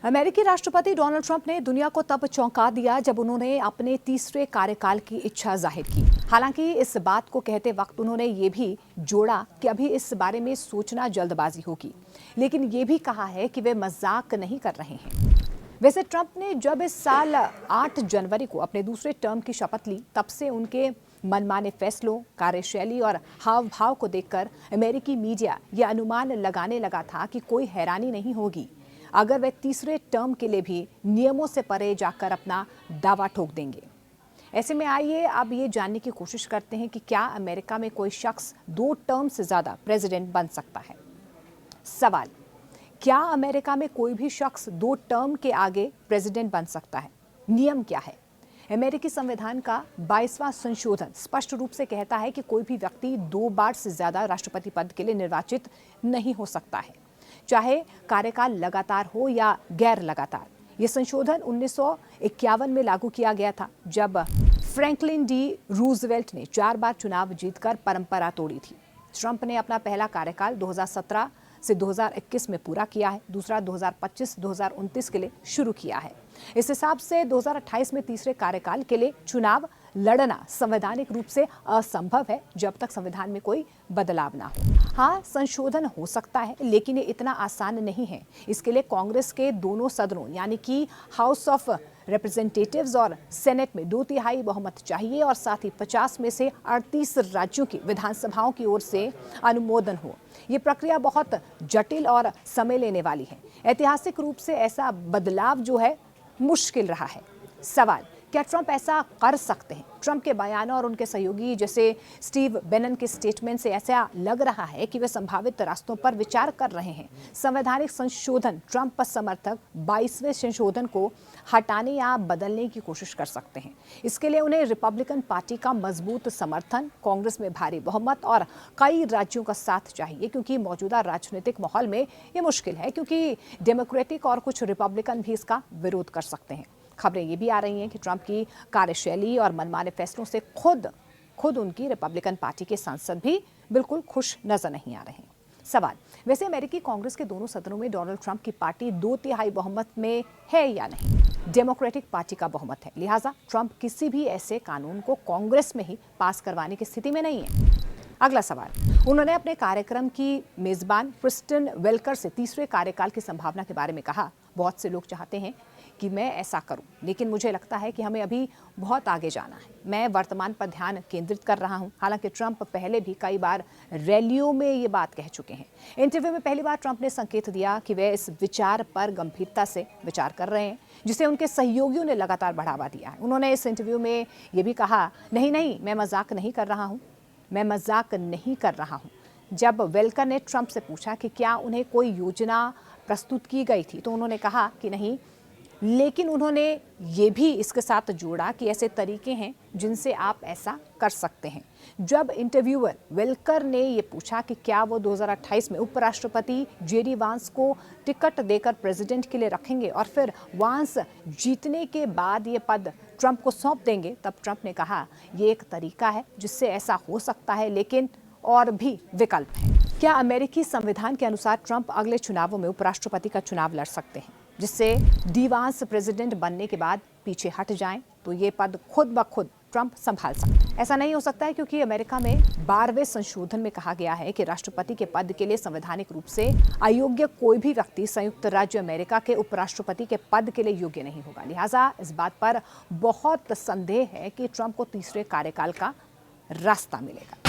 अमेरिकी राष्ट्रपति Donald Trump ने दुनिया को तब चौंका दिया जब उन्होंने अपने तीसरे कार्यकाल की इच्छा जाहिर की। हालांकि इस बात को कहते वक्त उन्होंने ये भी जोड़ा कि अभी इस बारे में सोचना जल्दबाजी होगी, लेकिन ये भी कहा है कि वे मजाक नहीं कर रहे हैं। वैसे ट्रंप ने जब इस साल 8 जनवरी को अपने दूसरे टर्म की शपथ ली, तब से उनके मनमाने फैसलों, कार्यशैली और हाव भाव को देखकर अमेरिकी मीडिया यह अनुमान लगाने लगा था कि कोई हैरानी नहीं होगी अगर वे तीसरे टर्म के लिए भी नियमों से परे जाकर अपना दावा ठोक देंगे। ऐसे में आइए अब ये जानने की कोशिश करते हैं कि क्या अमेरिका में कोई शख्स 2 टर्म से ज्यादा प्रेसिडेंट बन सकता है। सवाल, क्या अमेरिका में कोई भी शख्स 2 टर्म के आगे प्रेसिडेंट बन सकता है? नियम क्या है? अमेरिकी संविधान का 22वां संशोधन स्पष्ट रूप से कहता है कि कोई भी व्यक्ति 2 बार से ज्यादा राष्ट्रपति पद के लिए निर्वाचित नहीं हो सकता है, चाहे कार्यकाल लगातार हो या गैर लगातार। ये संशोधन 1951 में लागू किया गया था, जब फ्रैंकलिन डी रूजवेल्ट ने 4 बार चुनाव जीतकर परंपरा तोड़ी थी। ट्रंप ने अपना पहला कार्यकाल 2017 से 2021 में पूरा किया है, दूसरा 2025-2029 के लिए शुरू किया है। इस हिसाब से 2028 में तीसरे कार्यकाल के लिए चुनाव लड़ना संवैधानिक रूप से असंभव है जब तक संविधान में कोई बदलाव ना हो। हाँ, संशोधन हो सकता है, लेकिन ये इतना आसान नहीं है। इसके लिए कांग्रेस के दोनों सदनों यानी कि हाउस ऑफ रिप्रेजेंटेटिव्स और सेनेट में 2/3 बहुमत चाहिए और साथ ही 50 में से 38 राज्यों की विधानसभाओं की ओर से अनुमोदन हो। ये प्रक्रिया बहुत जटिल और समय लेने वाली है। ऐतिहासिक रूप से ऐसा बदलाव जो है मुश्किल रहा है। सवाल, क्या ट्रंप ऐसा कर सकते हैं? ट्रंप के बयानों और उनके सहयोगी जैसे स्टीव बेनन के स्टेटमेंट से ऐसा लग रहा है कि वे संभावित रास्तों पर विचार कर रहे हैं। संवैधानिक संशोधन ट्रंप समर्थक 22वें संशोधन को हटाने या बदलने की कोशिश कर सकते हैं। इसके लिए उन्हें रिपब्लिकन पार्टी का मजबूत समर्थन, कांग्रेस में भारी बहुमत और कई राज्यों का साथ चाहिए, क्योंकि मौजूदा राजनीतिक माहौल में ये मुश्किल है, क्योंकि डेमोक्रेटिक और कुछ रिपब्लिकन भी इसका विरोध कर सकते हैं। खबरें ये भी आ रही हैं कि ट्रंप की कार्यशैली और मनमाने फैसलों से खुद उनकी रिपब्लिकन पार्टी के सांसद भी बिल्कुल खुश नजर नहीं आ रहे हैं। सवाल, वैसे अमेरिकी कांग्रेस के दोनों सदनों में डोनाल्ड ट्रंप की पार्टी 2/3 बहुमत में है या नहीं? डेमोक्रेटिक पार्टी का बहुमत है, लिहाजा ट्रंप किसी भी ऐसे कानून को कांग्रेस में ही पास करवाने की स्थिति में नहीं है। अगला सवाल, उन्होंने अपने कार्यक्रम की मेजबान क्रिस्टिन वेलकर से तीसरे कार्यकाल की संभावना के बारे में कहा। बहुत से लोग चाहते हैं कि मैं ऐसा करूं, लेकिन मुझे लगता है कि हमें अभी बहुत आगे जाना है। मैं वर्तमान पर ध्यान केंद्रित कर रहा हूं। हालांकि ट्रंप पहले भी कई बार रैलियों में ये बात कह चुके हैं। इंटरव्यू में पहली बार ट्रंप ने संकेत दिया कि वे इस विचार पर गंभीरता से विचार कर रहे हैं, जिसे उनके सहयोगियों ने लगातार बढ़ावा दिया है। उन्होंने इस इंटरव्यू में ये भी कहा, नहीं, मैं मजाक नहीं कर रहा हूँ, मैं मजाक नहीं कर रहा हूँ। जब वेलकर ने ट्रंप से पूछा कि क्या उन्हें कोई योजना प्रस्तुत की गई थी, तो उन्होंने कहा कि नहीं, लेकिन उन्होंने ये भी इसके साथ जोड़ा कि ऐसे तरीके हैं जिनसे आप ऐसा कर सकते हैं। जब इंटरव्यूअर वेलकर ने ये पूछा कि क्या वो 2028 में उपराष्ट्रपति जेडी वांस को टिकट देकर प्रेसिडेंट के लिए रखेंगे और फिर वांस जीतने के बाद ये पद ट्रंप को सौंप देंगे, तब ट्रंप ने कहा, ये एक तरीका है जिससे ऐसा हो सकता है, लेकिन और भी विकल्प हैं। क्या अमेरिकी संविधान के अनुसार ट्रंप अगले चुनावों में उपराष्ट्रपति का चुनाव लड़ सकते हैं, जिससे डी वांस प्रेसिडेंट बनने के बाद पीछे हट जाएं, तो ये पद खुद ब खुद ट्रंप संभाल सकते हैं? ऐसा नहीं हो सकता है, क्योंकि अमेरिका में 12वें संशोधन में कहा गया है कि राष्ट्रपति के पद के लिए संवैधानिक रूप से अयोग्य कोई भी व्यक्ति संयुक्त राज्य अमेरिका के उपराष्ट्रपति के पद के लिए योग्य नहीं होगा। लिहाजा इस बात पर बहुत संदेह है कि ट्रंप को तीसरे कार्यकाल का रास्ता मिलेगा।